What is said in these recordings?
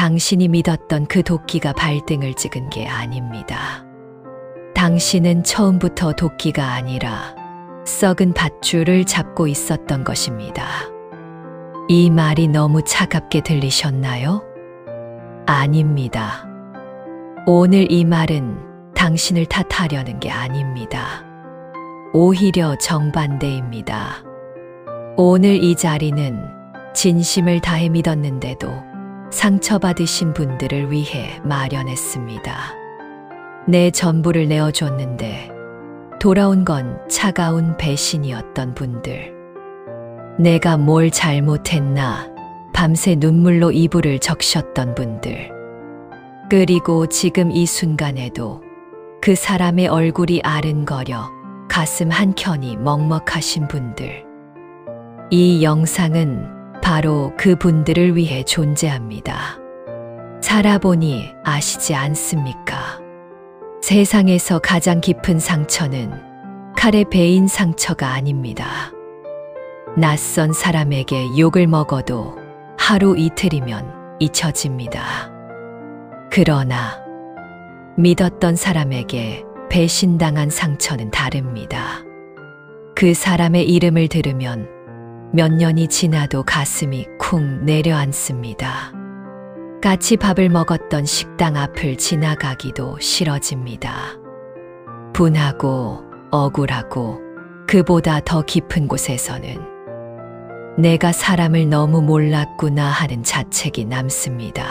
당신이 믿었던 그 도끼가 발등을 찍은 게 아닙니다. 당신은 처음부터 도끼가 아니라 썩은 밧줄을 잡고 있었던 것입니다. 이 말이 너무 차갑게 들리셨나요? 아닙니다. 오늘 이 말은 당신을 탓하려는 게 아닙니다. 오히려 정반대입니다. 오늘 이 자리는 진심을 다해 믿었는데도 상처받으신 분들을 위해 마련했습니다. 내 전부를 내어줬는데 돌아온 건 차가운 배신이었던 분들. 내가 뭘 잘못했나 밤새 눈물로 이불을 적셨던 분들. 그리고 지금 이 순간에도 그 사람의 얼굴이 아른거려 가슴 한켠이 먹먹하신 분들. 이 영상은 바로 그 분들을 위해 존재합니다. 살아보니 아시지 않습니까? 세상에서 가장 깊은 상처는 칼에 베인 상처가 아닙니다. 낯선 사람에게 욕을 먹어도 하루 이틀이면 잊혀집니다. 그러나 믿었던 사람에게 배신당한 상처는 다릅니다. 그 사람의 이름을 들으면 몇 년이 지나도 가슴이 쿵 내려앉습니다. 같이 밥을 먹었던 식당 앞을 지나가기도 싫어집니다. 분하고 억울하고 그보다 더 깊은 곳에서는 내가 사람을 너무 몰랐구나 하는 자책이 남습니다.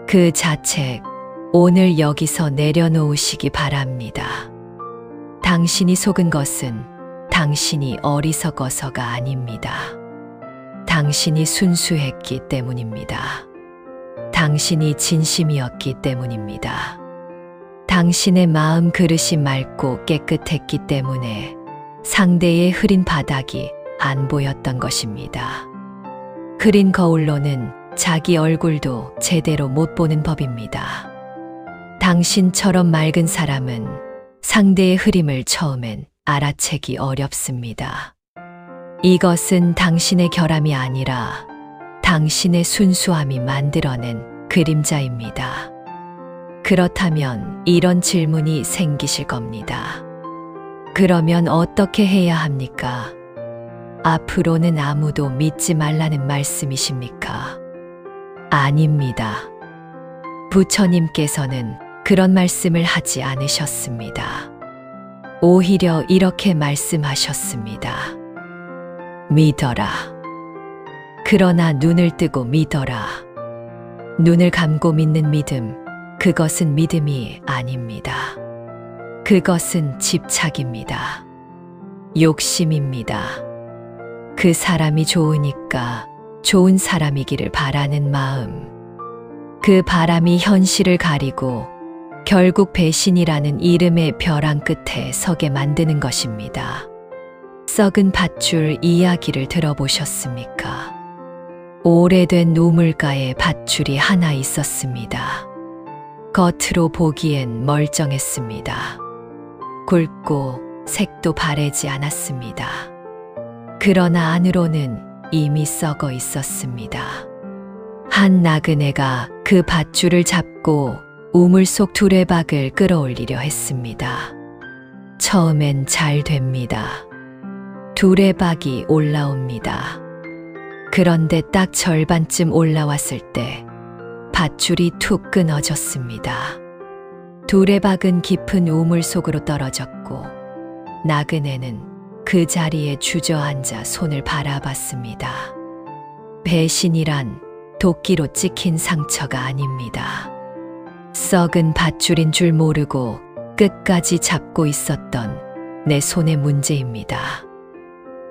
그 자책 오늘 여기서 내려놓으시기 바랍니다. 당신이 속은 것은 당신이 어리석어서가 아닙니다. 당신이 순수했기 때문입니다. 당신이 진심이었기 때문입니다. 당신의 마음 그릇이 맑고 깨끗했기 때문에 상대의 흐린 바닥이 안 보였던 것입니다. 흐린 거울로는 자기 얼굴도 제대로 못 보는 법입니다. 당신처럼 맑은 사람은 상대의 흐림을 처음엔 알아채기 어렵습니다. 이것은 당신의 결함이 아니라 당신의 순수함이 만들어낸 그림자입니다. 그렇다면 이런 질문이 생기실 겁니다. 그러면 어떻게 해야 합니까? 앞으로는 아무도 믿지 말라는 말씀이십니까? 아닙니다. 부처님께서는 그런 말씀을 하지 않으셨습니다. 오히려 이렇게 말씀하셨습니다. 믿어라. 그러나 눈을 뜨고 믿어라. 눈을 감고 믿는 믿음, 그것은 믿음이 아닙니다. 그것은 집착입니다. 욕심입니다. 그 사람이 좋으니까 좋은 사람이기를 바라는 마음. 그 바람이 현실을 가리고 결국 배신이라는 이름의 벼랑 끝에 서게 만드는 것입니다. 썩은 밧줄 이야기를 들어보셨습니까? 오래된 우물가에 밧줄이 하나 있었습니다. 겉으로 보기엔 멀쩡했습니다. 굵고 색도 바래지 않았습니다. 그러나 안으로는 이미 썩어 있었습니다. 한 나그네가 그 밧줄을 잡고 우물 속 두레박을 끌어올리려 했습니다. 처음엔 잘 됩니다. 두레박이 올라옵니다. 그런데 딱 절반쯤 올라왔을 때 밧줄이 툭 끊어졌습니다. 두레박은 깊은 우물 속으로 떨어졌고 나그네는 그 자리에 주저앉아 손을 바라봤습니다. 배신이란 도끼로 찍힌 상처가 아닙니다. 썩은 밧줄인 줄 모르고 끝까지 잡고 있었던 내 손의 문제입니다.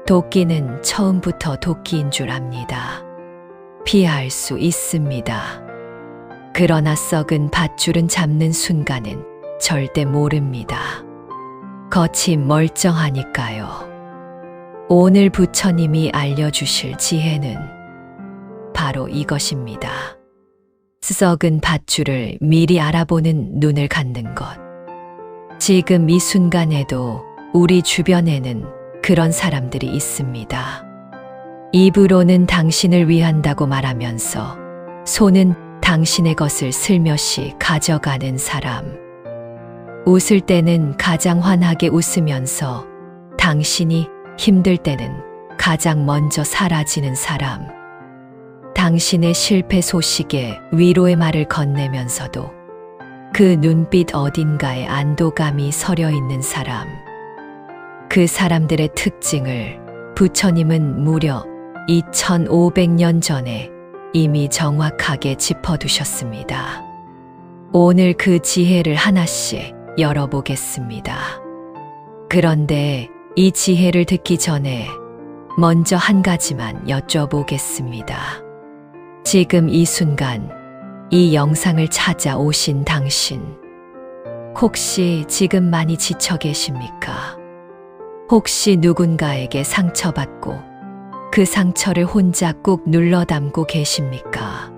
도끼는 처음부터 도끼인 줄 압니다. 피할 수 있습니다. 그러나 썩은 밧줄은 잡는 순간은 절대 모릅니다. 겉이 멀쩡하니까요. 오늘 부처님이 알려주실 지혜는 바로 이것입니다. 썩은 밧줄을 미리 알아보는 눈을 갖는 것. 지금 이 순간에도 우리 주변에는 그런 사람들이 있습니다. 입으로는 당신을 위한다고 말하면서 손은 당신의 것을 슬며시 가져가는 사람. 웃을 때는 가장 환하게 웃으면서 당신이 힘들 때는 가장 먼저 사라지는 사람. 당신의 실패 소식에 위로의 말을 건네면서도 그 눈빛 어딘가에 안도감이 서려 있는 사람. 그 사람들의 특징을 부처님은 무려 2500년 전에 이미 정확하게 짚어두셨습니다. 오늘 그 지혜를 하나씩 열어보겠습니다. 그런데 이 지혜를 듣기 전에 먼저 한 가지만 여쭤보겠습니다. 지금 이 순간 이 영상을 찾아오신 당신, 혹시 지금 많이 지쳐 계십니까? 혹시 누군가에게 상처받고 그 상처를 혼자 꾹 눌러 담고 계십니까?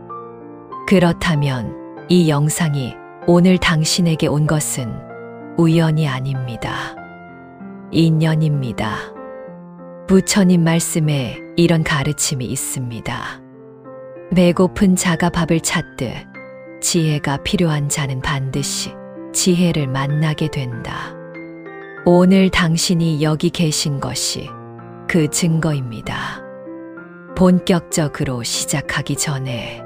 그렇다면 이 영상이 오늘 당신에게 온 것은 우연이 아닙니다. 인연입니다. 부처님 말씀에 이런 가르침이 있습니다. 배고픈 자가 밥을 찾듯 지혜가 필요한 자는 반드시 지혜를 만나게 된다. 오늘 당신이 여기 계신 것이 그 증거입니다. 본격적으로 시작하기 전에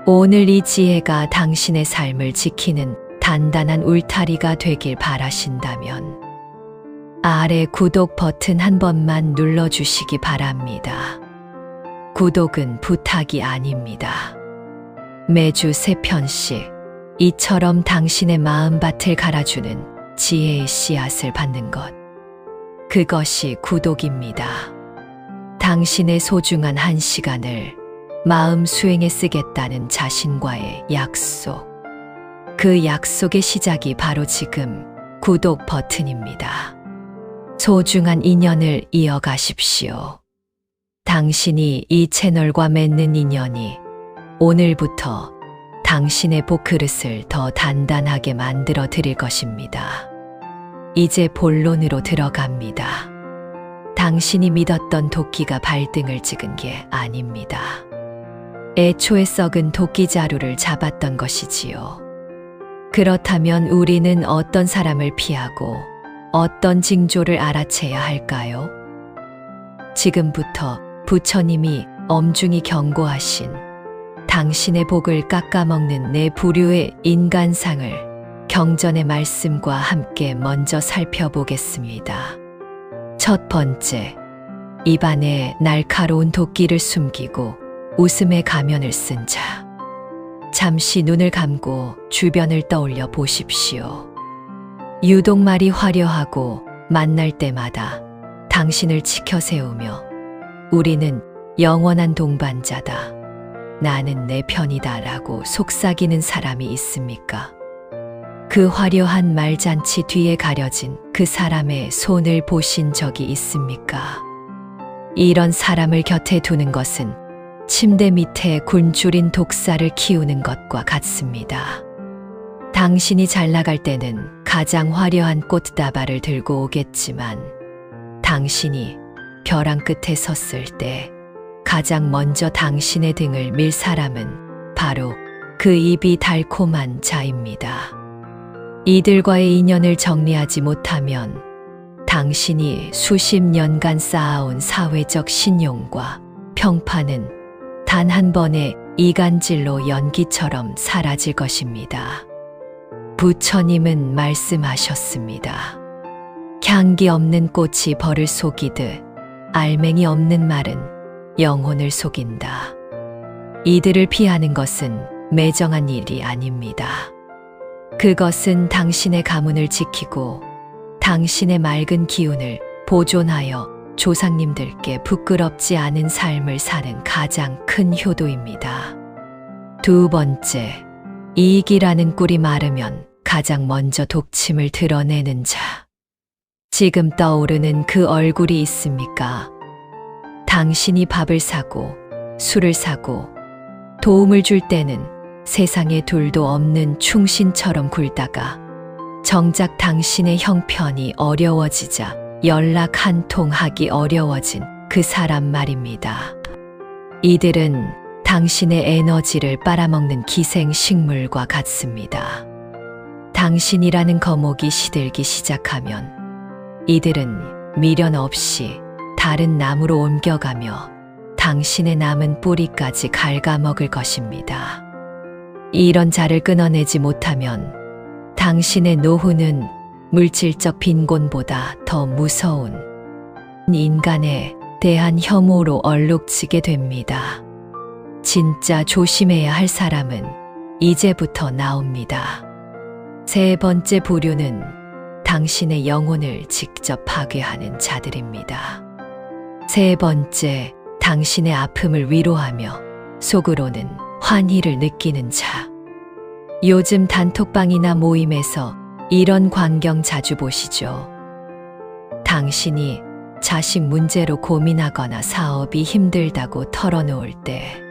오늘 이 지혜가 당신의 삶을 지키는 단단한 울타리가 되길 바라신다면 아래 구독 버튼 한 번만 눌러주시기 바랍니다. 구독은 부탁이 아닙니다. 매주 3편씩 이처럼 당신의 마음밭을 갈아주는 지혜의 씨앗을 받는 것. 그것이 구독입니다. 당신의 소중한 1시간을 마음 수행에 쓰겠다는 자신과의 약속. 그 약속의 시작이 바로 지금 구독 버튼입니다. 소중한 인연을 이어가십시오. 당신이 이 채널과 맺는 인연이 오늘부터 당신의 밥그릇을 더 단단하게 만들어 드릴 것입니다. 이제 본론으로 들어갑니다. 당신이 믿었던 도끼가 발등을 찍은 게 아닙니다. 애초에 썩은 도끼 자루를 잡았던 것이지요. 그렇다면 우리는 어떤 사람을 피하고 어떤 징조를 알아채야 할까요? 지금부터 부처님이 엄중히 경고하신 당신의 복을 깎아먹는 네 부류의 인간상을 경전의 말씀과 함께 먼저 살펴보겠습니다. 첫 번째, 입안에 날카로운 도끼를 숨기고 웃음의 가면을 쓴 자. 잠시 눈을 감고 주변을 떠올려 보십시오. 유독 말이 화려하고 만날 때마다 당신을 지켜 세우며 우리는 영원한 동반자다. 나는 내 편이다 라고 속삭이는 사람이 있습니까? 그 화려한 말잔치 뒤에 가려진 그 사람의 손을 보신 적이 있습니까? 이런 사람을 곁에 두는 것은 침대 밑에 굶주린 독사를 키우는 것과 같습니다. 당신이 잘 나갈 때는 가장 화려한 꽃다발을 들고 오겠지만 당신이 벼랑 끝에 섰을 때 가장 먼저 당신의 등을 밀 사람은 바로 그 입이 달콤한 자입니다. 이들과의 인연을 정리하지 못하면 당신이 수십 년간 쌓아온 사회적 신용과 평판은 단 한 번의 이간질로 연기처럼 사라질 것입니다. 부처님은 말씀하셨습니다. 향기 없는 꽃이 벌을 속이듯 알맹이 없는 말은 영혼을 속인다. 이들을 피하는 것은 매정한 일이 아닙니다. 그것은 당신의 가문을 지키고 당신의 맑은 기운을 보존하여 조상님들께 부끄럽지 않은 삶을 사는 가장 큰 효도입니다. 두 번째, 이익이라는 꿀이 마르면 가장 먼저 독침을 드러내는 자. 지금 떠오르는 그 얼굴이 있습니까? 당신이 밥을 사고 술을 사고 도움을 줄 때는 세상에 둘도 없는 충신처럼 굴다가 정작 당신의 형편이 어려워지자 연락 한 통 하기 어려워진 그 사람 말입니다. 이들은 당신의 에너지를 빨아먹는 기생식물과 같습니다. 당신이라는 거목이 시들기 시작하면 이들은 미련 없이 다른 나무로 옮겨가며 당신의 남은 뿌리까지 갉아먹을 것입니다. 이런 자를 끊어내지 못하면 당신의 노후는 물질적 빈곤보다 더 무서운 인간에 대한 혐오로 얼룩지게 됩니다. 진짜 조심해야 할 사람은 이제부터 나옵니다. 세 번째 부류는 당신의 영혼을 직접 파괴하는 자들입니다. 세 번째, 당신의 아픔을 위로하며 속으로는 환희를 느끼는 자. 요즘 단톡방이나 모임에서 이런 광경 자주 보시죠. 당신이 자식 문제로 고민하거나 사업이 힘들다고 털어놓을 때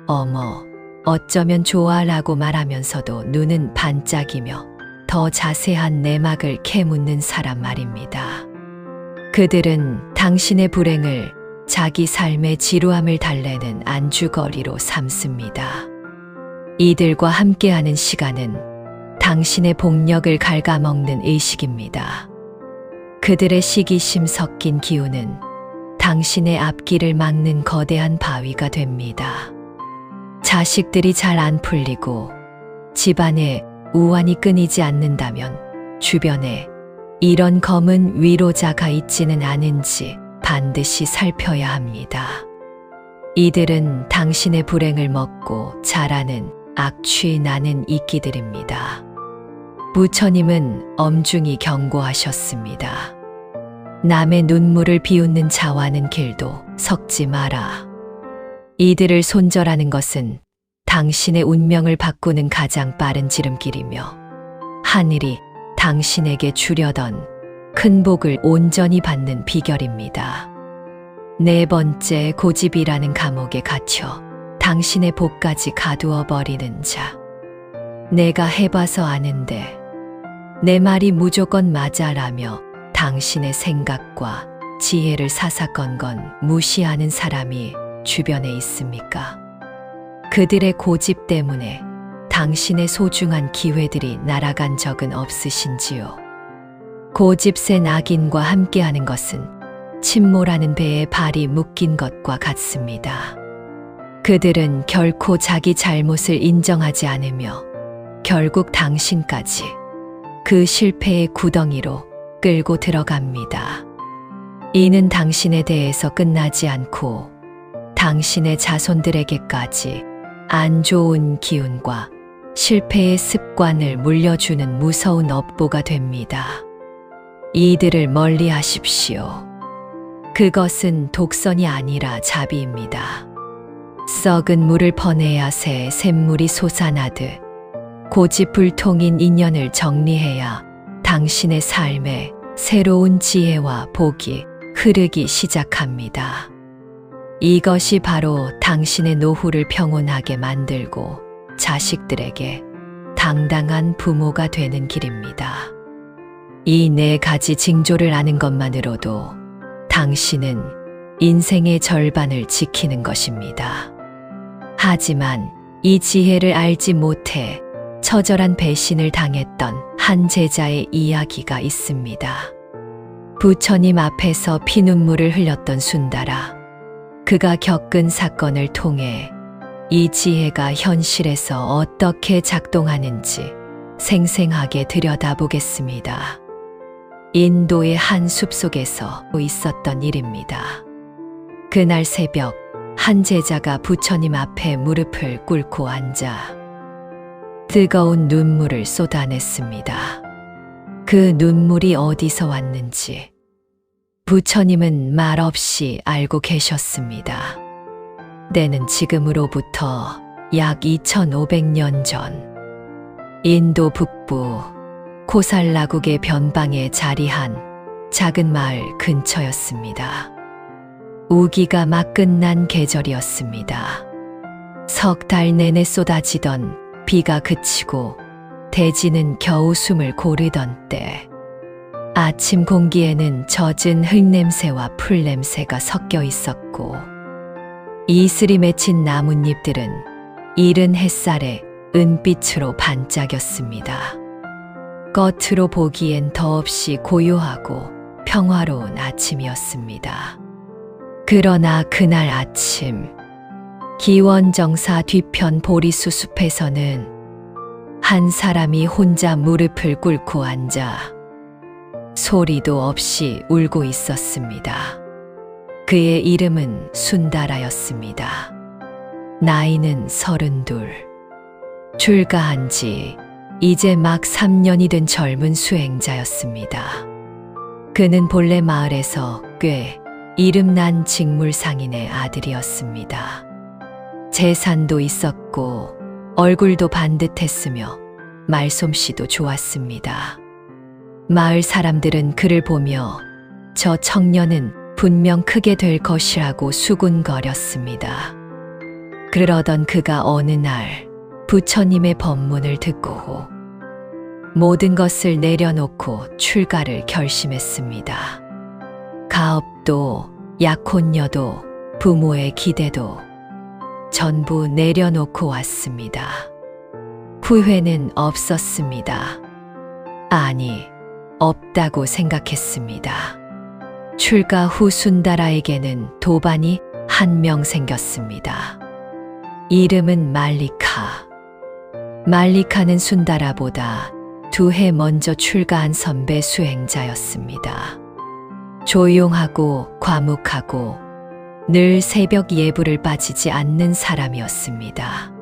어머, 어쩌면 좋아라고 말하면서도 눈은 반짝이며 더 자세한 내막을 캐묻는 사람 말입니다. 그들은 당신의 불행을 자기 삶의 지루함을 달래는 안주거리로 삼습니다. 이들과 함께하는 시간은 당신의 복력을 갉아먹는 의식입니다. 그들의 시기심 섞인 기운은 당신의 앞길을 막는 거대한 바위가 됩니다. 자식들이 잘 안 풀리고 집안에 우환이 끊이지 않는다면 주변에 이런 검은 위로자가 있지는 않은지 반드시 살펴야 합니다. 이들은 당신의 불행을 먹고 자라는 악취 나는 이끼들입니다. 부처님은 엄중히 경고하셨습니다. 남의 눈물을 비웃는 자와는 길도 섞지 마라. 이들을 손절하는 것은 당신의 운명을 바꾸는 가장 빠른 지름길이며 하늘이 당신에게 주려던 큰 복을 온전히 받는 비결입니다. 네 번째, 고집이라는 감옥에 갇혀 당신의 복까지 가두어 버리는 자. 내가 해봐서 아는데 내 말이 무조건 맞아라며 당신의 생각과 지혜를 사사건건 무시하는 사람이 주변에 있습니까? 그들의 고집 때문에 당신의 소중한 기회들이 날아간 적은 없으신지요? 고집센 악인과 함께하는 것은 침몰하는 배에 발이 묶인 것과 같습니다. 그들은 결코 자기 잘못을 인정하지 않으며 결국 당신까지 그 실패의 구덩이로 끌고 들어갑니다. 이는 당신에 대해서 끝나지 않고 당신의 자손들에게까지 안 좋은 기운과 실패의 습관을 물려주는 무서운 업보가 됩니다. 이들을 멀리 하십시오. 그것은 독선이 아니라 자비입니다. 썩은 물을 퍼내야 새 샘물이 솟아나듯 고집불통인 인연을 정리해야 당신의 삶에 새로운 지혜와 복이 흐르기 시작합니다. 이것이 바로 당신의 노후를 평온하게 만들고 자식들에게 당당한 부모가 되는 길입니다. 이 네 가지 징조를 아는 것만으로도 당신은 인생의 절반을 지키는 것입니다. 하지만 이 지혜를 알지 못해 처절한 배신을 당했던 한 제자의 이야기가 있습니다. 부처님 앞에서 피눈물을 흘렸던 순다라. 그가 겪은 사건을 통해 이 지혜가 현실에서 어떻게 작동하는지 생생하게 들여다보겠습니다. 인도의 한 숲속에서 있었던 일입니다. 그날 새벽 한 제자가 부처님 앞에 무릎을 꿇고 앉아 뜨거운 눈물을 쏟아냈습니다. 그 눈물이 어디서 왔는지 부처님은 말없이 알고 계셨습니다. 때는 지금으로부터 약 2500년 전 인도 북부 코살라국의 변방에 자리한 작은 마을 근처였습니다. 우기가 막 끝난 계절이었습니다. 석 달 내내 쏟아지던 비가 그치고 대지는 겨우 숨을 고르던 때 아침 공기에는 젖은 흙냄새와 풀냄새가 섞여 있었고 이슬이 맺힌 나뭇잎들은 이른 햇살에 은빛으로 반짝였습니다. 겉으로 보기엔 더없이 고요하고 평화로운 아침이었습니다. 그러나 그날 아침, 기원정사 뒤편 보리수 숲에서는 한 사람이 혼자 무릎을 꿇고 앉아 소리도 없이 울고 있었습니다. 그의 이름은 순다라였습니다. 나이는 32. 출가한 지 이제 막 3년이 된 젊은 수행자였습니다. 그는 본래 마을에서 꽤 이름난 직물상인의 아들이었습니다. 재산도 있었고 얼굴도 반듯했으며 말솜씨도 좋았습니다. 마을 사람들은 그를 보며 저 청년은 분명 크게 될 것이라고 수군거렸습니다. 그러던 그가 어느 날 부처님의 법문을 듣고 모든 것을 내려놓고 출가를 결심했습니다. 가업도 약혼녀도 부모의 기대도 전부 내려놓고 왔습니다. 후회는 없었습니다. 아니, 없다고 생각했습니다. 출가 후 순다라에게는 도반이 한 명 생겼습니다. 이름은 말리카. 말리카는 순다라보다 2해 먼저 출가한 선배 수행자였습니다. 조용하고 과묵하고 늘 새벽 예불을 빠지지 않는 사람이었습니다.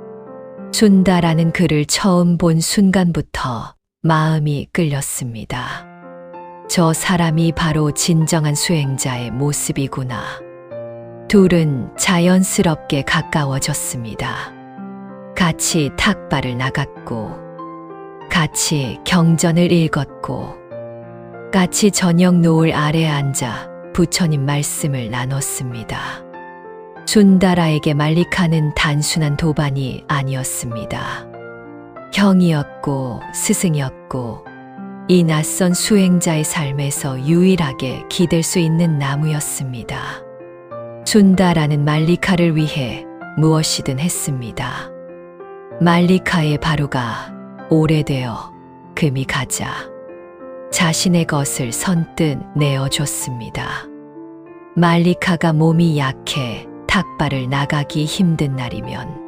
순다라는 그를 처음 본 순간부터 마음이 끌렸습니다. 저 사람이 바로 진정한 수행자의 모습이구나. 둘은 자연스럽게 가까워졌습니다. 같이 탁발을 나갔고, 같이 경전을 읽었고, 같이 저녁 노을 아래에 앉아 부처님 말씀을 나눴습니다. 순다라에게 말리카는 단순한 도반이 아니었습니다. 형이었고 스승이었고 이 낯선 수행자의 삶에서 유일하게 기댈 수 있는 나무였습니다. 순다라는 말리카를 위해 무엇이든 했습니다. 말리카의 바루가 오래되어 금이 가자 자신의 것을 선뜻 내어줬습니다. 말리카가 몸이 약해 탁발을 나가기 힘든 날이면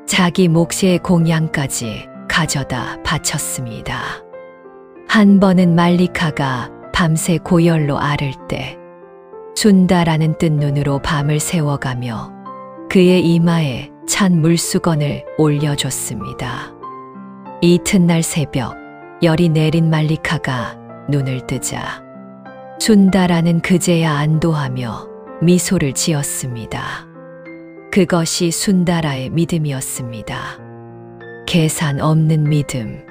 자기 몫의 공양까지 가져다 바쳤습니다. 한 번은 말리카가 밤새 고열로 앓을 때 순다라는 뜬 눈으로 밤을 새워가며 그의 이마에 찬 물수건을 올려줬습니다. 이튿날 새벽 열이 내린 말리카가 눈을 뜨자 순다라는 그제야 안도하며 미소를 지었습니다. 그것이 순다라의 믿음이었습니다. 계산 없는 믿음,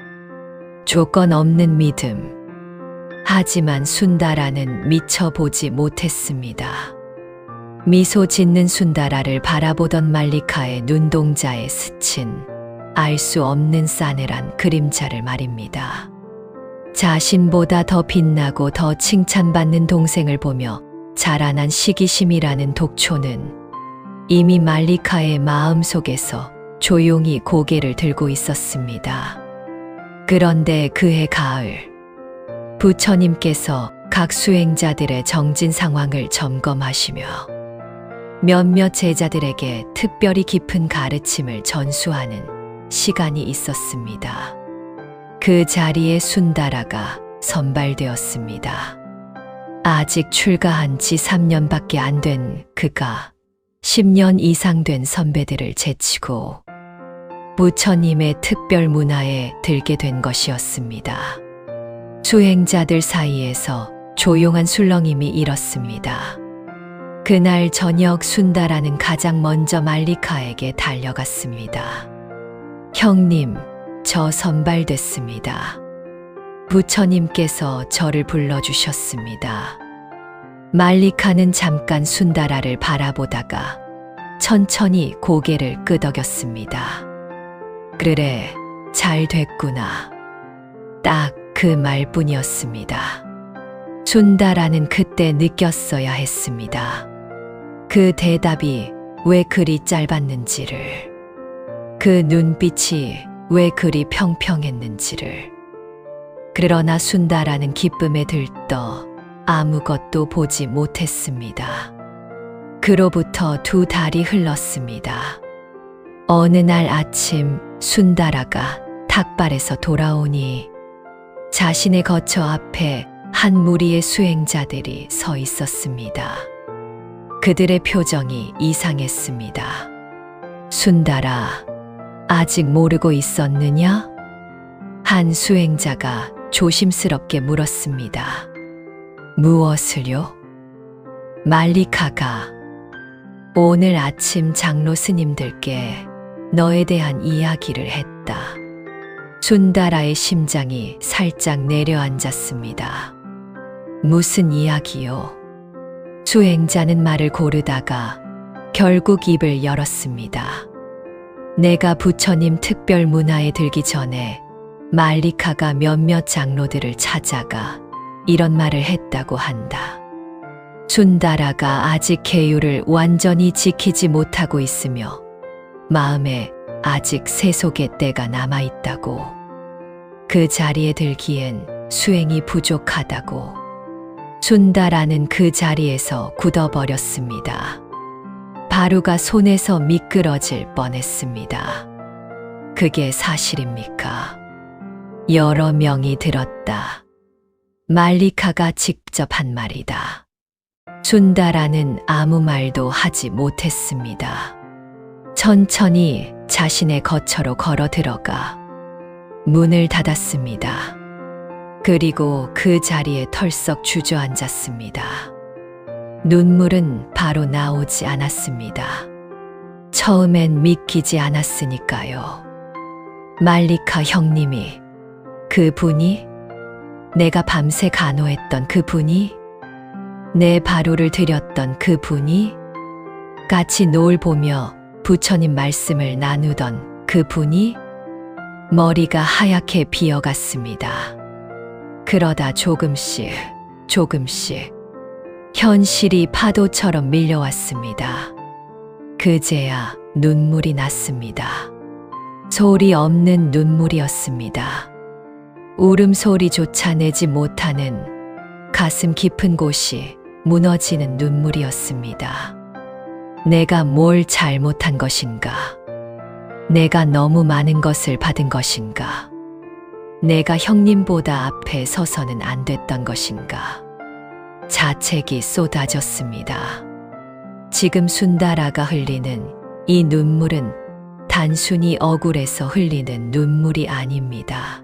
조건 없는 믿음. 하지만 순다라는 미쳐보지 못했습니다. 미소 짓는 순다라를 바라보던 말리카의 눈동자에 스친 알 수 없는 싸늘한 그림자를 말입니다. 자신보다 더 빛나고 더 칭찬받는 동생을 보며 자라난 시기심이라는 독초는 이미 말리카의 마음속에서 조용히 고개를 들고 있었습니다. 그런데 그해 가을, 부처님께서 각 수행자들의 정진 상황을 점검하시며 몇몇 제자들에게 특별히 깊은 가르침을 전수하는 시간이 있었습니다. 그 자리에 순다라가 선발되었습니다. 아직 출가한 지 3년밖에 안 된 그가 10년 이상 된 선배들을 제치고 부처님의 특별 문화에 들게 된 것이었습니다. 수행자들 사이에서 조용한 술렁임이 일었습니다. 그날 저녁 순다라는 가장 먼저 말리카에게 달려갔습니다. 형님, 저 선발됐습니다. 부처님께서 저를 불러주셨습니다. 말리카는 잠깐 순다라를 바라보다가 천천히 고개를 끄덕였습니다. 그래, 잘 됐구나. 딱 그 말뿐이었습니다. 순다라는 그때 느꼈어야 했습니다. 그 대답이 왜 그리 짧았는지를, 그 눈빛이 왜 그리 평평했는지를. 그러나 순다라는 기쁨에 들떠 아무것도 보지 못했습니다. 그로부터 2달이 흘렀습니다. 어느 날 아침 순다라가 탁발에서 돌아오니 자신의 거처 앞에 한 무리의 수행자들이 서 있었습니다. 그들의 표정이 이상했습니다. 순다라, 아직 모르고 있었느냐? 한 수행자가 조심스럽게 물었습니다. 무엇을요? 말리카가 오늘 아침 장로 스님들께 너에 대한 이야기를 했다. 순다라의 심장이 살짝 내려앉았습니다. 무슨 이야기요? 수행자는 말을 고르다가 결국 입을 열었습니다. 내가 부처님 특별 문화에 들기 전에 말리카가 몇몇 장로들을 찾아가 이런 말을 했다고 한다. 순다라가 아직 계율을 완전히 지키지 못하고 있으며 마음에 아직 세속의 때가 남아있다고. 그 자리에 들기엔 수행이 부족하다고. 순다라는 그 자리에서 굳어버렸습니다. 바루가 손에서 미끄러질 뻔했습니다. 그게 사실입니까? 여러 명이 들었다. 말리카가 직접 한 말이다. 순다라는 아무 말도 하지 못했습니다. 천천히 자신의 거처로 걸어 들어가 문을 닫았습니다. 그리고 그 자리에 털썩 주저앉았습니다. 눈물은 바로 나오지 않았습니다. 처음엔 믿기지 않았으니까요. 말리카 형님이, 그분이? 내가 밤새 간호했던 그분이? 내 바루를 드렸던 그분이? 같이 노을 보며 부처님 말씀을 나누던 그분이? 머리가 하얗게 비어갔습니다. 그러다 조금씩 현실이 파도처럼 밀려왔습니다. 그제야 눈물이 났습니다. 소리 없는 눈물이었습니다. 울음소리조차 내지 못하는 가슴 깊은 곳이 무너지는 눈물이었습니다. 내가 뭘 잘못한 것인가? 내가 너무 많은 것을 받은 것인가? 내가 형님보다 앞에 서서는 안 됐던 것인가? 자책이 쏟아졌습니다. 지금 순다라가 흘리는 이 눈물은 단순히 억울해서 흘리는 눈물이 아닙니다.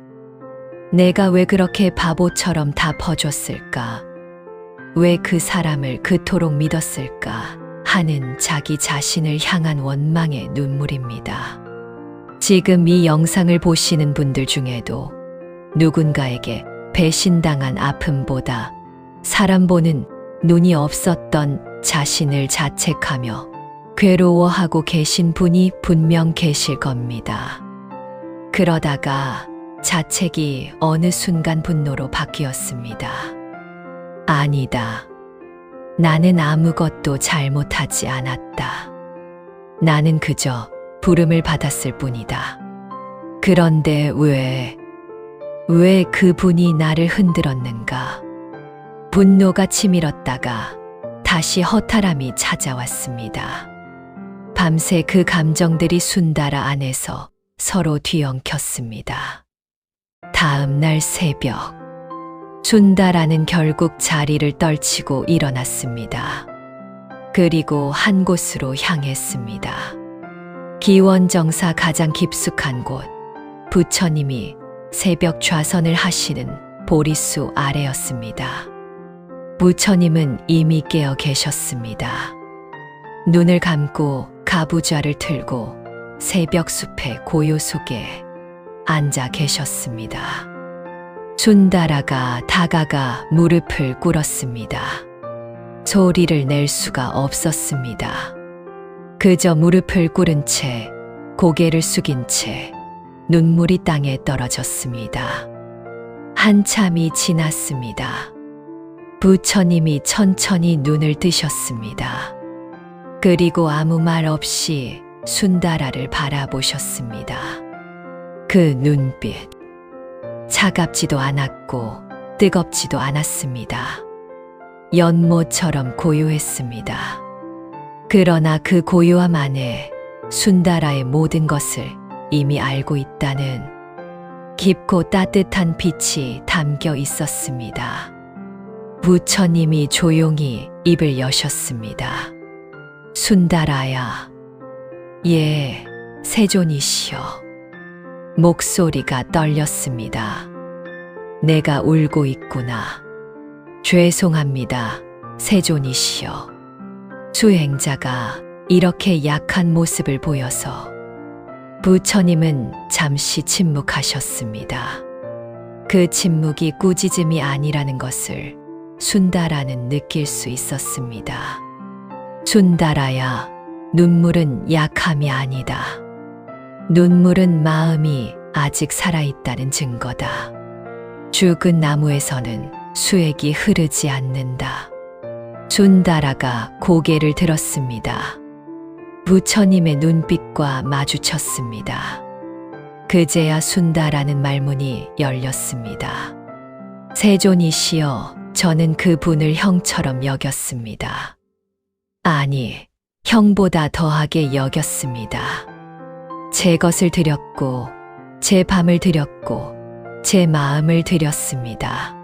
내가 왜 그렇게 바보처럼 다 퍼줬을까? 왜 그 사람을 그토록 믿었을까? 하는 자기 자신을 향한 원망의 눈물입니다. 지금 이 영상을 보시는 분들 중에도 누군가에게 배신당한 아픔보다 사람 보는 눈이 없었던 자신을 자책하며 괴로워하고 계신 분이 분명 계실 겁니다. 그러다가 자책이 어느 순간 분노로 바뀌었습니다. 아니다. 나는 아무것도 잘못하지 않았다. 나는 그저 부름을 받았을 뿐이다. 그런데 왜 그분이 나를 흔들었는가? 분노가 치밀었다가 다시 허탈함이 찾아왔습니다. 밤새 그 감정들이 순다라 안에서 서로 뒤엉켰습니다. 다음 날 새벽, 순다라는 결국 자리를 떨치고 일어났습니다. 그리고 한 곳으로 향했습니다. 기원정사 가장 깊숙한 곳, 부처님이 새벽 좌선을 하시는 보리수 아래였습니다. 부처님은 이미 깨어 계셨습니다. 눈을 감고 가부좌를 틀고 새벽 숲의 고요 속에 앉아 계셨습니다. 순다라가 다가가 무릎을 꿇었습니다. 소리를 낼 수가 없었습니다. 그저 무릎을 꿇은 채 고개를 숙인 채 눈물이 땅에 떨어졌습니다. 한참이 지났습니다. 부처님이 천천히 눈을 뜨셨습니다. 그리고 아무 말 없이 순다라를 바라보셨습니다. 그 눈빛, 차갑지도 않았고 뜨겁지도 않았습니다. 연못처럼 고요했습니다. 그러나 그 고요함 안에 순다라의 모든 것을 이미 알고 있다는 깊고 따뜻한 빛이 담겨 있었습니다. 부처님이 조용히 입을 여셨습니다. 순다라야, 예, 세존이시여. 목소리가 떨렸습니다. 내가 울고 있구나. 죄송합니다, 세존이시여. 수행자가 이렇게 약한 모습을 보여서 부처님은 잠시 침묵하셨습니다. 그 침묵이 꾸짖음이 아니라는 것을 순다라는 느낄 수 있었습니다. 순다라야, 눈물은 약함이 아니다. 눈물은 마음이 아직 살아있다는 증거다. 죽은 나무에서는 수액이 흐르지 않는다. 순다라가 고개를 들었습니다. 부처님의 눈빛과 마주쳤습니다. 그제야 순다라는 말문이 열렸습니다. 세존이시여, 저는 그분을 형처럼 여겼습니다. 아니, 형보다 더하게 여겼습니다. 제 것을 드렸고, 제 밤을 드렸고, 제 마음을 드렸습니다.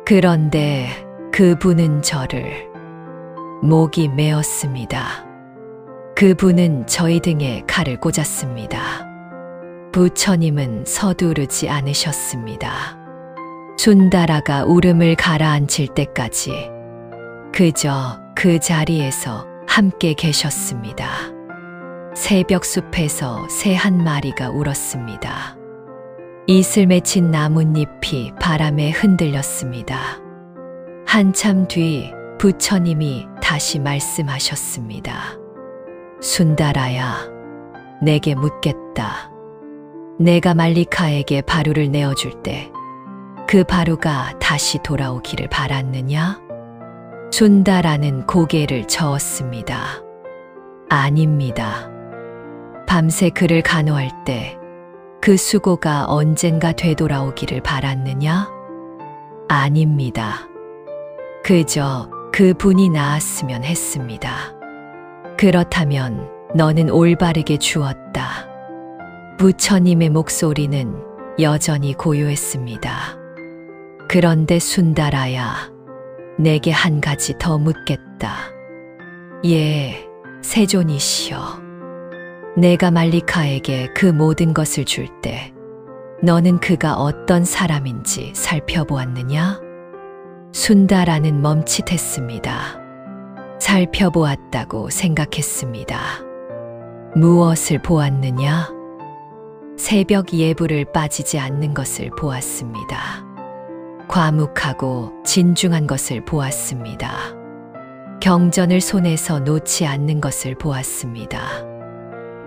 그런데 그분은 저를 목이 메었습니다. 그분은 저희 등에 칼을 꽂았습니다. 부처님은 서두르지 않으셨습니다. 순다라가 울음을 가라앉힐 때까지 그저 그 자리에서 함께 계셨습니다. 새벽 숲에서 새 한 마리가 울었습니다. 이슬 맺힌 나뭇잎이 바람에 흔들렸습니다. 한참 뒤 부처님이 다시 말씀하셨습니다. 순다라야, 내게 묻겠다. 내가 말리카에게 바루를 내어줄 때 그 바루가 다시 돌아오기를 바랐느냐? 순다라는 고개를 저었습니다. 아닙니다. 밤새 그를 간호할 때 그 수고가 언젠가 되돌아오기를 바랐느냐? 아닙니다. 그저 그분이 나았으면 했습니다. 그렇다면 너는 올바르게 주었다. 부처님의 목소리는 여전히 고요했습니다. 그런데 순다라야, 내게 한 가지 더 묻겠다. 예, 세존이시여. 내가 말리카에게 그 모든 것을 줄 때 너는 그가 어떤 사람인지 살펴보았느냐? 순다라는 멈칫했습니다. 살펴보았다고 생각했습니다. 무엇을 보았느냐? 새벽 예불을 빠지지 않는 것을 보았습니다. 과묵하고 진중한 것을 보았습니다. 경전을 손에서 놓지 않는 것을 보았습니다.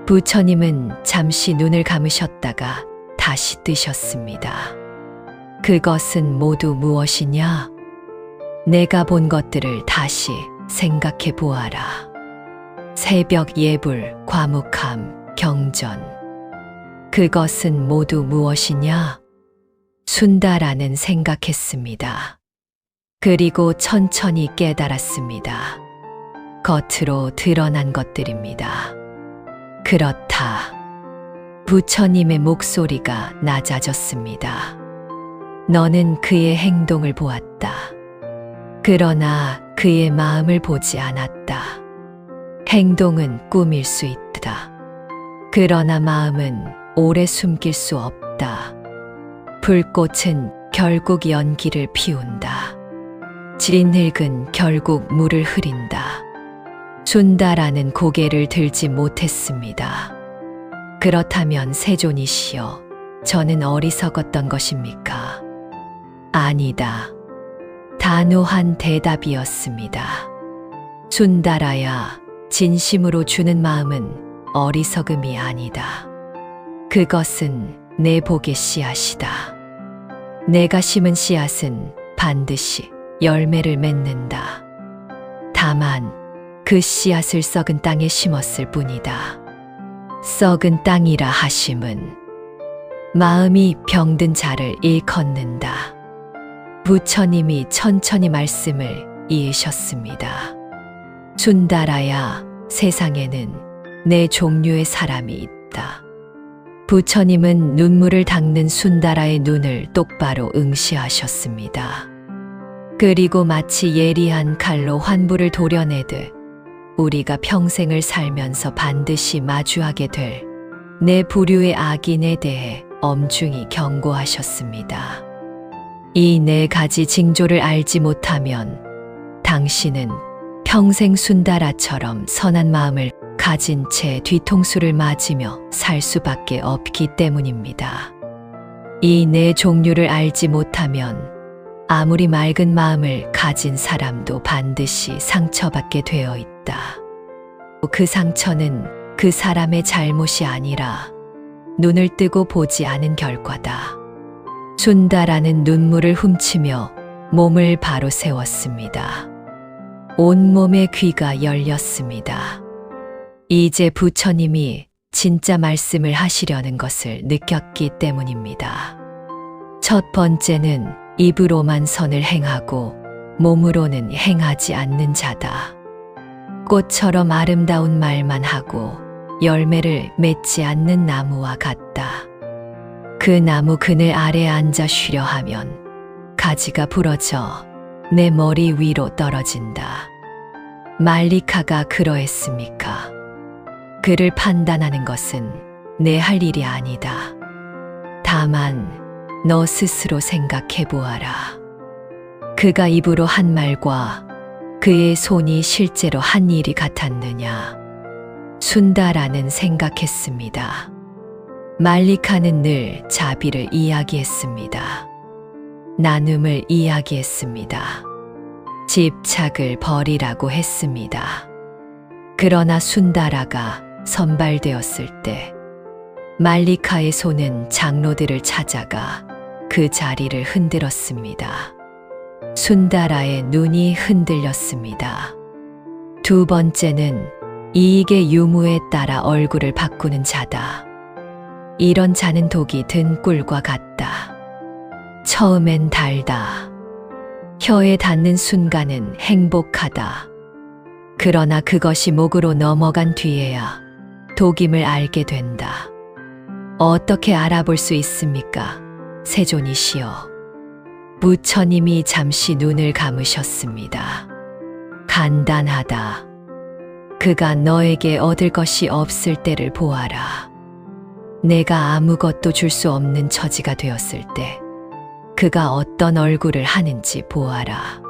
부처님은 잠시 눈을 감으셨다가 다시 뜨셨습니다. 그것은 모두 무엇이냐? 내가 본 것들을 다시 생각해 보아라. 새벽 예불, 과묵함, 경전. 그것은 모두 무엇이냐? 순다라는 생각했습니다. 그리고 천천히 깨달았습니다. 겉으로 드러난 것들입니다. 그렇다. 부처님의 목소리가 낮아졌습니다. 너는 그의 행동을 보았다. 그러나 그의 마음을 보지 않았다. 행동은 꾸밀 수 있다. 그러나 마음은 오래 숨길 수 없다. 불꽃은 결국 연기를 피운다. 진흙은 결국 물을 흐린다. 순다라는 고개를 들지 못했습니다. 그렇다면 세존이시여, 저는 어리석었던 것입니까? 아니다. 단호한 대답이었습니다. 순다라야, 진심으로 주는 마음은 어리석음이 아니다. 그것은 내 복의 씨앗이다. 내가 심은 씨앗은 반드시 열매를 맺는다. 다만 그 씨앗을 썩은 땅에 심었을 뿐이다. 썩은 땅이라 하심은 마음이 병든 자를 일컫는다. 부처님이 천천히 말씀을 이으셨습니다. 순다라야, 세상에는 네 종류의 사람이 있다. 부처님은 눈물을 닦는 순다라의 눈을 똑바로 응시하셨습니다. 그리고 마치 예리한 칼로 환부를 도려내듯 우리가 평생을 살면서 반드시 마주하게 될 네 부류의 악인에 대해 엄중히 경고하셨습니다. 이 네 가지 징조를 알지 못하면 당신은 평생 순다라처럼 선한 마음을 가진 채 뒤통수를 맞으며 살 수밖에 없기 때문입니다. 이 네 종류를 알지 못하면 아무리 맑은 마음을 가진 사람도 반드시 상처받게 되어 있다. 그 상처는 그 사람의 잘못이 아니라 눈을 뜨고 보지 않은 결과다. 순다라는 눈물을 훔치며 몸을 바로 세웠습니다. 온몸의 귀가 열렸습니다. 이제 부처님이 진짜 말씀을 하시려는 것을 느꼈기 때문입니다. 첫 번째는 입으로만 선을 행하고 몸으로는 행하지 않는 자다. 꽃처럼 아름다운 말만 하고 열매를 맺지 않는 나무와 같다. 그 나무 그늘 아래 앉아 쉬려 하면 가지가 부러져 내 머리 위로 떨어진다. 말리카가 그러했습니까? 그를 판단하는 것은 내 할 일이 아니다. 다만 너 스스로 생각해 보아라. 그가 입으로 한 말과 그의 손이 실제로 한 일이 같았느냐? 순다라는 생각했습니다. 말리카는 늘 자비를 이야기했습니다. 나눔을 이야기했습니다. 집착을 버리라고 했습니다. 그러나 순다라가 선발되었을 때 말리카의 손은 장로들을 찾아가 그 자리를 흔들었습니다. 순다라의 눈이 흔들렸습니다. 두 번째는 이익의 유무에 따라 얼굴을 바꾸는 자다. 이런 자는 독이 든 꿀과 같다. 처음엔 달다. 혀에 닿는 순간은 행복하다. 그러나 그것이 목으로 넘어간 뒤에야 독임을 알게 된다. 어떻게 알아볼 수 있습니까? 세존이시여. 부처님이 잠시 눈을 감으셨습니다. 간단하다. 그가 너에게 얻을 것이 없을 때를 보아라. 내가 아무것도 줄 수 없는 처지가 되었을 때 그가 어떤 얼굴을 하는지 보아라.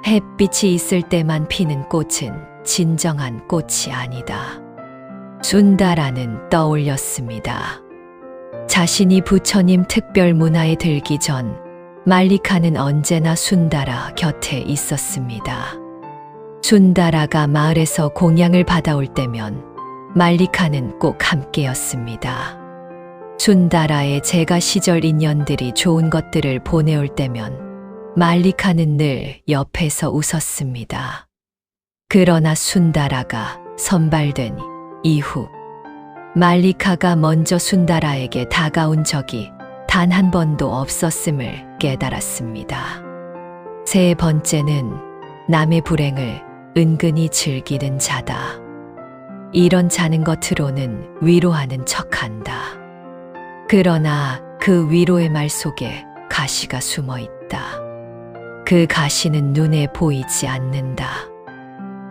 햇빛이 있을 때만 피는 꽃은 진정한 꽃이 아니다. 순다라는 떠올렸습니다. 자신이 부처님 특별 문화에 들기 전 말리카는 언제나 순다라 곁에 있었습니다. 순다라가 마을에서 공양을 받아올 때면 말리카는 꼭 함께였습니다. 순다라의 제가 시절 인연들이 좋은 것들을 보내올 때면 말리카는 늘 옆에서 웃었습니다. 그러나 순다라가 선발된 이후 말리카가 먼저 순다라에게 다가온 적이 단 한 번도 없었음을 깨달았습니다. 세 번째는 남의 불행을 은근히 즐기는 자다. 이런 자는 겉으로는 위로하는 척한다. 그러나 그 위로의 말 속에 가시가 숨어 있다. 그 가시는 눈에 보이지 않는다.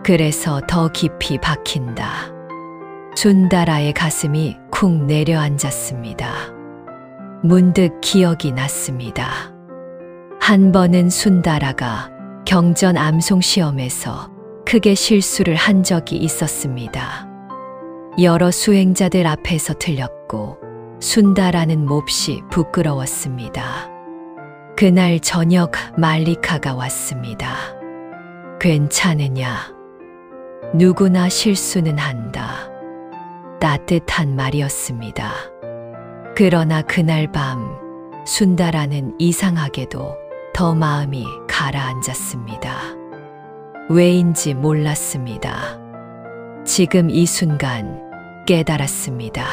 그래서 더 깊이 박힌다. 순다라의 가슴이 쿵 내려앉았습니다. 문득 기억이 났습니다. 한 번은 순다라가 경전 암송 시험에서 크게 실수를 한 적이 있었습니다. 여러 수행자들 앞에서 틀렸고 순다라는 몹시 부끄러웠습니다. 그날 저녁 말리카가 왔습니다. 괜찮으냐? 누구나 실수는 한다. 따뜻한 말이었습니다. 그러나 그날 밤 순다라는 이상하게도 더 마음이 가라앉았습니다. 왜인지 몰랐습니다. 지금 이 순간 깨달았습니다.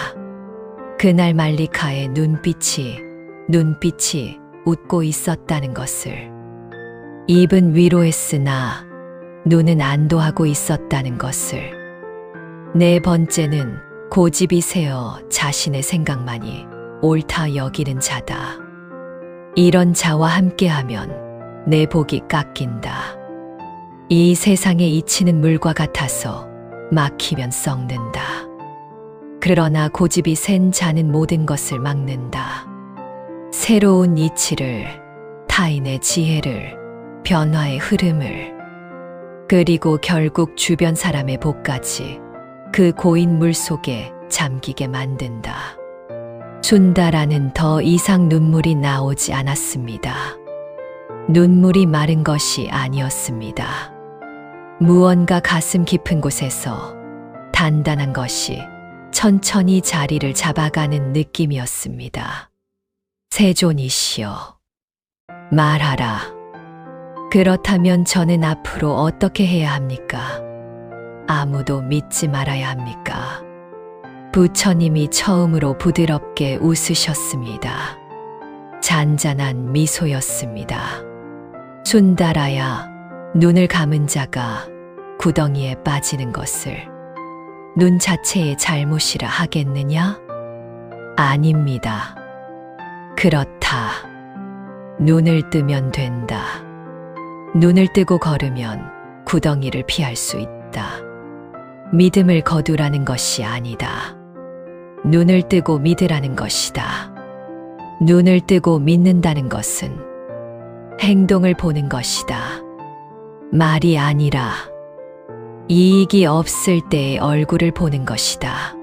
그날 말리카의 눈빛이 웃고 있었다는 것을. 입은 위로했으나 눈은 안도하고 있었다는 것을. 네 번째는 고집이 세어 자신의 생각만이 옳다 여기는 자다. 이런 자와 함께하면 내 복이 깎인다. 이 세상에 이치는 물과 같아서 막히면 썩는다. 그러나 고집이 센 자는 모든 것을 막는다. 새로운 이치를, 타인의 지혜를, 변화의 흐름을, 그리고 결국 주변 사람의 복까지 그 고인 물 속에 잠기게 만든다. 춘다라는 더 이상 눈물이 나오지 않았습니다. 눈물이 마른 것이 아니었습니다. 무언가 가슴 깊은 곳에서 단단한 것이 천천히 자리를 잡아가는 느낌이었습니다. 세존이시여, 말하라. 그렇다면 저는 앞으로 어떻게 해야 합니까? 아무도 믿지 말아야 합니까? 부처님이 처음으로 부드럽게 웃으셨습니다. 잔잔한 미소였습니다. 춘다라야, 눈을 감은 자가 구덩이에 빠지는 것을 눈 자체의 잘못이라 하겠느냐? 아닙니다. 그렇다. 눈을 뜨면 된다. 눈을 뜨고 걸으면 구덩이를 피할 수 있다. 믿음을 거두라는 것이 아니다. 눈을 뜨고 믿으라는 것이다. 눈을 뜨고 믿는다는 것은 행동을 보는 것이다. 말이 아니라 이익이 없을 때의 얼굴을 보는 것이다.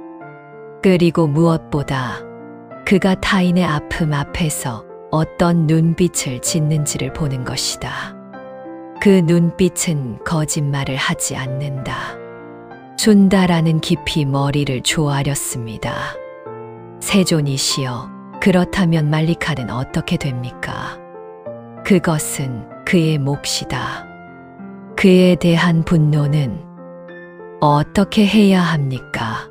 그리고 무엇보다 그가 타인의 아픔 앞에서 어떤 눈빛을 짓는지를 보는 것이다. 그 눈빛은 거짓말을 하지 않는다. 춘다라는 깊이 머리를 조아렸습니다. 세존이시여, 그렇다면 말리칼은 어떻게 됩니까? 그것은 그의 몫이다. 그에 대한 분노는 어떻게 해야 합니까?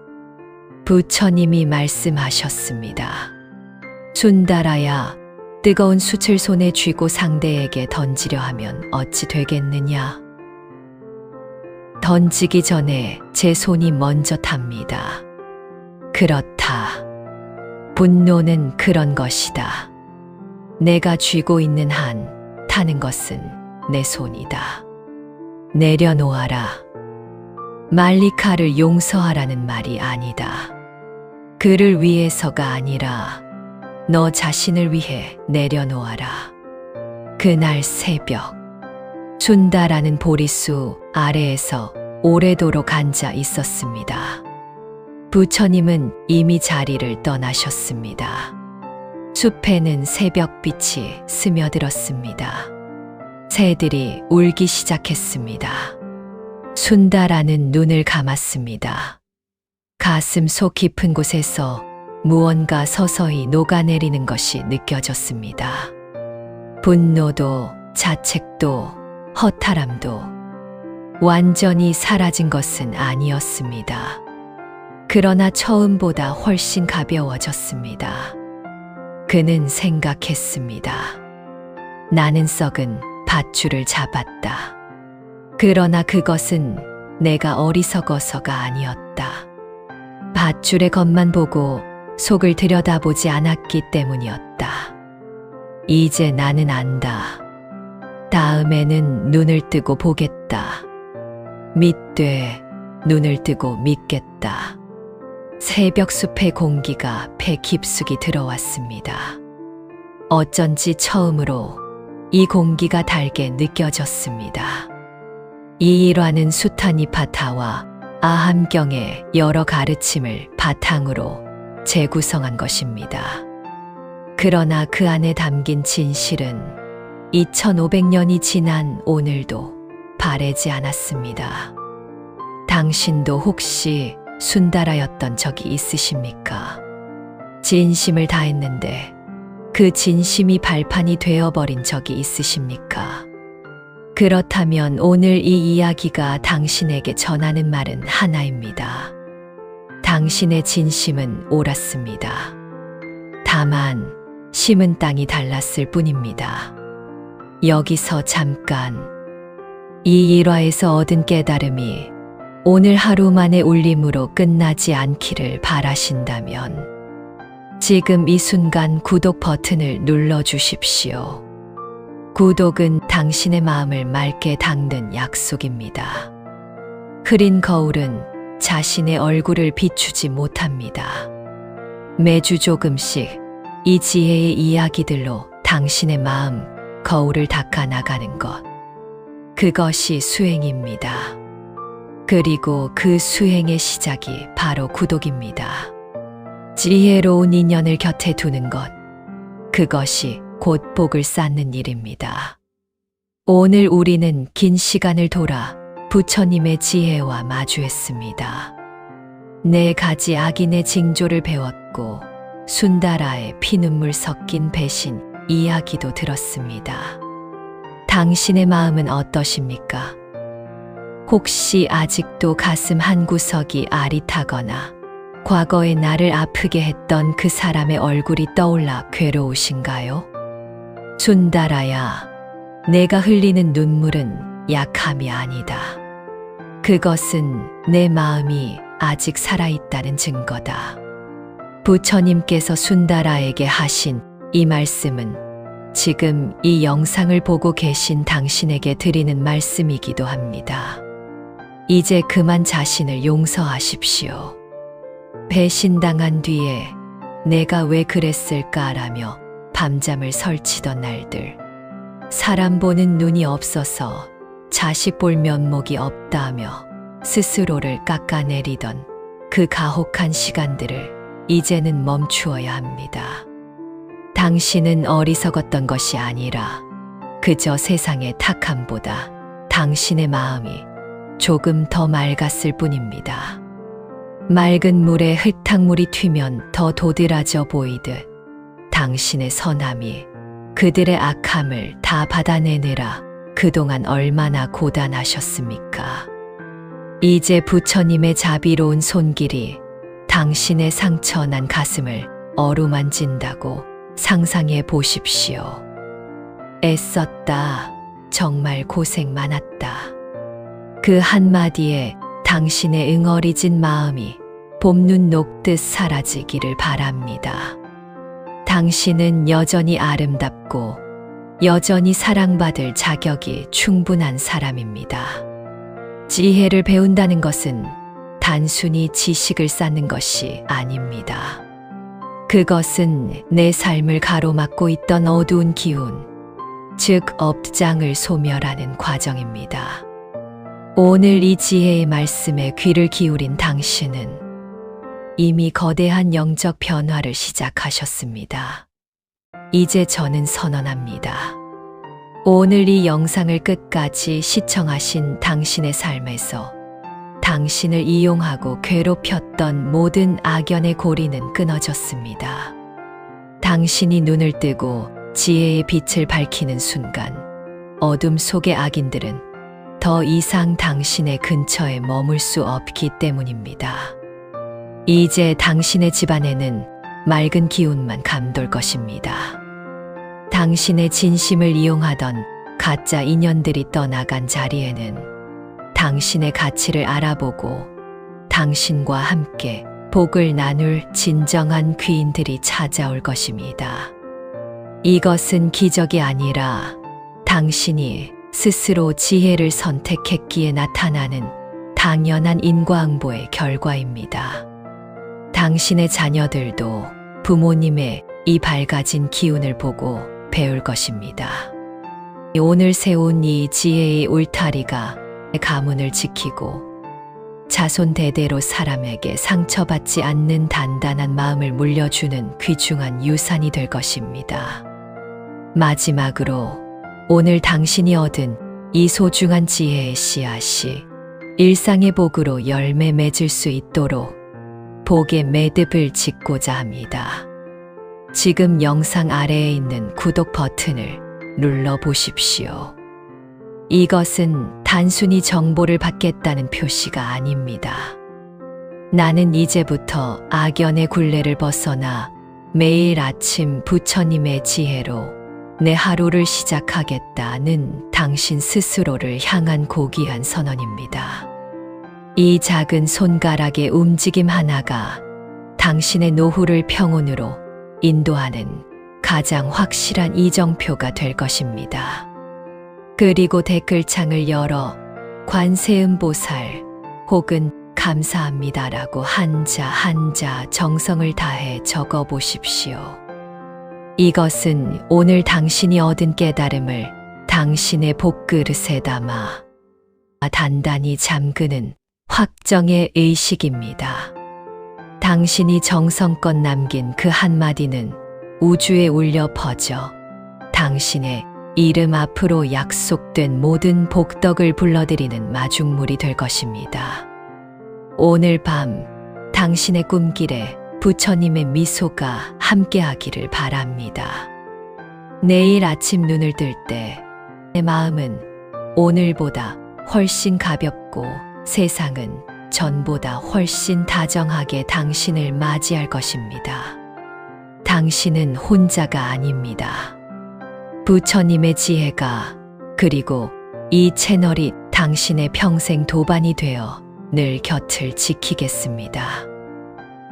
부처님이 말씀하셨습니다. 춘다라야, 뜨거운 숯을 손에 쥐고 상대에게 던지려 하면 어찌 되겠느냐? 던지기 전에 제 손이 먼저 탑니다. 그렇다. 분노는 그런 것이다. 내가 쥐고 있는 한 타는 것은 내 손이다. 내려놓아라. 말리카를 용서하라는 말이 아니다. 그를 위해서가 아니라 너 자신을 위해 내려놓아라. 그날 새벽, 춘다라는 보리수 아래에서 오래도록 앉아 있었습니다. 부처님은 이미 자리를 떠나셨습니다. 숲에는 새벽빛이 스며들었습니다. 새들이 울기 시작했습니다. 춘다라는 눈을 감았습니다. 가슴 속 깊은 곳에서 무언가 서서히 녹아내리는 것이 느껴졌습니다. 분노도, 자책도, 허탈함도 완전히 사라진 것은 아니었습니다. 그러나 처음보다 훨씬 가벼워졌습니다. 그는 생각했습니다. 나는 썩은 밧줄을 잡았다. 그러나 그것은 내가 어리석어서가 아니었다. 밧줄의 겉만 보고 속을 들여다보지 않았기 때문이었다. 이제 나는 안다. 다음에는 눈을 뜨고 보겠다. 믿되 눈을 뜨고 믿겠다. 새벽 숲의 공기가 배 깊숙이 들어왔습니다. 어쩐지 처음으로 이 공기가 달게 느껴졌습니다. 이 일화는 수타니파타와 아함경의 여러 가르침을 바탕으로 재구성한 것입니다. 그러나 그 안에 담긴 진실은 2500년이 지난 오늘도 바래지 않았습니다. 당신도 혹시 순다라였던 적이 있으십니까? 진심을 다했는데 그 진심이 발판이 되어버린 적이 있으십니까? 그렇다면 오늘 이 이야기가 당신에게 전하는 말은 하나입니다. 당신의 진심은 옳았습니다. 다만 심은 땅이 달랐을 뿐입니다. 여기서 잠깐, 이 일화에서 얻은 깨달음이 오늘 하루만의 울림으로 끝나지 않기를 바라신다면 지금 이 순간 구독 버튼을 눌러주십시오. 구독은 당신의 마음을 맑게 닦는 약속입니다. 흐린 거울은 자신의 얼굴을 비추지 못합니다. 매주 조금씩 이 지혜의 이야기들로 당신의 마음 거울을 닦아 나가는 것. 그것이 수행입니다. 그리고 그 수행의 시작이 바로 구독입니다. 지혜로운 인연을 곁에 두는 것. 그것이 곧 복을 쌓는 일입니다. 오늘 우리는 긴 시간을 돌아 부처님의 지혜와 마주했습니다. 4가지 악인의 징조를 배웠고 순다라의 피눈물 섞인 배신 이야기도 들었습니다. 당신의 마음은 어떠십니까? 혹시 아직도 가슴 한구석이 아릿하거나 과거의 나를 아프게 했던 그 사람의 얼굴이 떠올라 괴로우신가요? 순다라야, 내가 흘리는 눈물은 약함이 아니다. 그것은 내 마음이 아직 살아있다는 증거다. 부처님께서 순다라에게 하신 이 말씀은 지금 이 영상을 보고 계신 당신에게 드리는 말씀이기도 합니다. 이제 그만 자신을 용서하십시오. 배신당한 뒤에 내가 왜 그랬을까라며 밤잠을 설치던 날들, 사람 보는 눈이 없어서 자식 볼 면목이 없다며 스스로를 깎아내리던 그 가혹한 시간들을 이제는 멈추어야 합니다. 당신은 어리석었던 것이 아니라 그저 세상의 탁함보다 당신의 마음이 조금 더 맑았을 뿐입니다. 맑은 물에 흙탕물이 튀면 더 도드라져 보이듯 당신의 선함이 그들의 악함을 다 받아내느라 그동안 얼마나 고단하셨습니까? 이제 부처님의 자비로운 손길이 당신의 상처난 가슴을 어루만진다고 상상해 보십시오. 애썼다. 정말 고생 많았다. 그 한마디에 당신의 응어리진 마음이 봄눈 녹듯 사라지기를 바랍니다. 당신은 여전히 아름답고 여전히 사랑받을 자격이 충분한 사람입니다. 지혜를 배운다는 것은 단순히 지식을 쌓는 것이 아닙니다. 그것은 내 삶을 가로막고 있던 어두운 기운, 즉 업장을 소멸하는 과정입니다. 오늘 이 지혜의 말씀에 귀를 기울인 당신은 이미 거대한 영적 변화를 시작하셨습니다. 이제 저는 선언합니다. 오늘 이 영상을 끝까지 시청하신 당신의 삶에서 당신을 이용하고 괴롭혔던 모든 악연의 고리는 끊어졌습니다. 당신이 눈을 뜨고 지혜의 빛을 밝히는 순간 어둠 속의 악인들은 더 이상 당신의 근처에 머물 수 없기 때문입니다. 이제 당신의 집안에는 맑은 기운만 감돌 것입니다. 당신의 진심을 이용하던 가짜 인연들이 떠나간 자리에는 당신의 가치를 알아보고 당신과 함께 복을 나눌 진정한 귀인들이 찾아올 것입니다. 이것은 기적이 아니라 당신이 스스로 지혜를 선택했기에 나타나는 당연한 인과응보의 결과입니다. 당신의 자녀들도 부모님의 이 밝아진 기운을 보고 배울 것입니다. 오늘 세운 이 지혜의 울타리가 가문을 지키고 자손 대대로 사람에게 상처받지 않는 단단한 마음을 물려주는 귀중한 유산이 될 것입니다. 마지막으로 오늘 당신이 얻은 이 소중한 지혜의 씨앗이 일상의 복으로 열매 맺을 수 있도록 복의 매듭을 짓고자 합니다. 지금 영상 아래에 있는 구독 버튼을 눌러 보십시오. 이것은 단순히 정보를 받겠다는 표시가 아닙니다. 나는 이제부터 악연의 굴레를 벗어나 매일 아침 부처님의 지혜로 내 하루를 시작하겠다는 당신 스스로를 향한 고귀한 선언입니다. 이 작은 손가락의 움직임 하나가 당신의 노후를 평온으로 인도하는 가장 확실한 이정표가 될 것입니다. 그리고 댓글창을 열어 관세음보살 혹은 감사합니다라고 한자 한자 정성을 다해 적어 보십시오. 이것은 오늘 당신이 얻은 깨달음을 당신의 복그릇에 담아 단단히 잠그는 확정의 의식입니다. 당신이 정성껏 남긴 그 한마디는 우주에 울려 퍼져 당신의 이름 앞으로 약속된 모든 복덕을 불러들이는 마중물이 될 것입니다. 오늘 밤 당신의 꿈길에 부처님의 미소가 함께하기를 바랍니다. 내일 아침 눈을 뜰 때 내 마음은 오늘보다 훨씬 가볍고 세상은 전보다 훨씬 다정하게 당신을 맞이할 것입니다. 당신은 혼자가 아닙니다. 부처님의 지혜가 그리고 이 채널이 당신의 평생 도반이 되어 늘 곁을 지키겠습니다.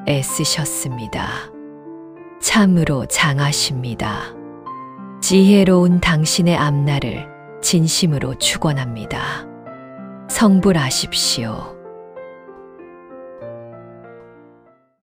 애쓰셨습니다. 참으로 장하십니다. 지혜로운 당신의 앞날을 진심으로 축원합니다. 성불하십시오.